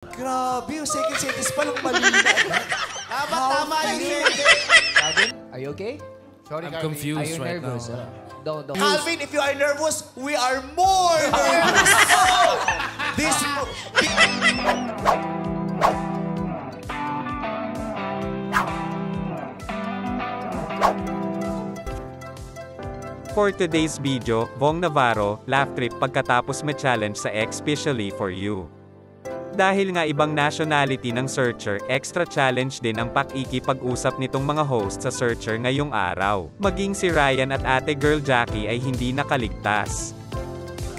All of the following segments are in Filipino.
Grabe, yung second sentence pa lang mali na. Tama yung sentence. Calvin, are you okay? Sorry, I'm Calvin. confused Are you right nervous? now. Don't. Calvin, if you are nervous, we are more nervous. This... For today's video, Bong Navarro, laugh trip pagkatapos ma-challenge sa Especially For You. Dahil nga ibang nationality ng searcher, extra challenge din ang pakikipag-usap nitong mga host sa searcher ngayong araw. Maging si Ryan at ate girl Jackie ay hindi nakaligtas.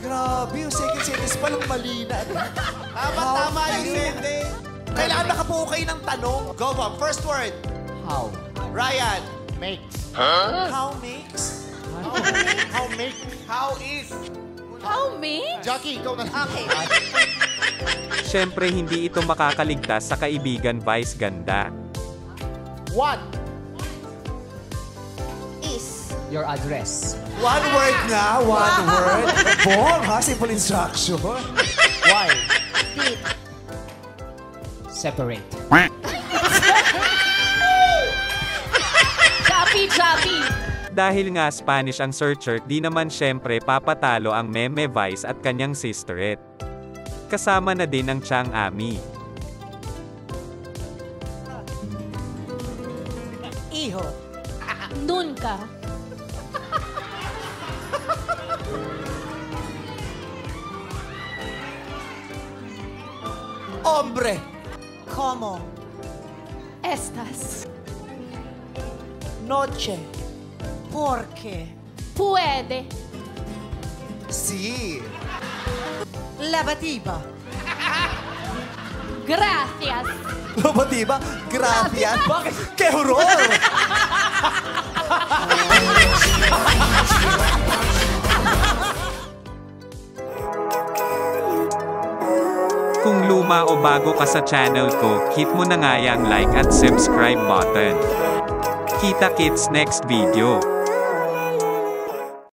Grabe, yung second sentence pa lang mali na. Tama yung sentence. Kailangan nakabuo kayo ng tanong. Go, Bob. First word. How? Ryan. Makes. How makes? How make? How is? How me? Jackie, ikaw na. Okay. Siyempre hindi ito makakaligtas sa kaibigan Vice Ganda. What? Is. Your address. One word nga, one word. Bong, ha? Simple instruction. Why? Did. Separate. Choppy. Dahil nga Spanish ang searcher, di naman syempre papatalo ang Meme Vice at kanyang sisterette. Kasama na din ang Chang Ami. Iho. Nunca. Hombre. Como. Estas. Noche. Porque. Puede. Si. Lavativa. Gracias. Ba diba? Gracias. Bakit? Que horror! Kung luma o bago ka sa channel ko, hit mo na nga yung like at subscribe button. Kita-kits next video.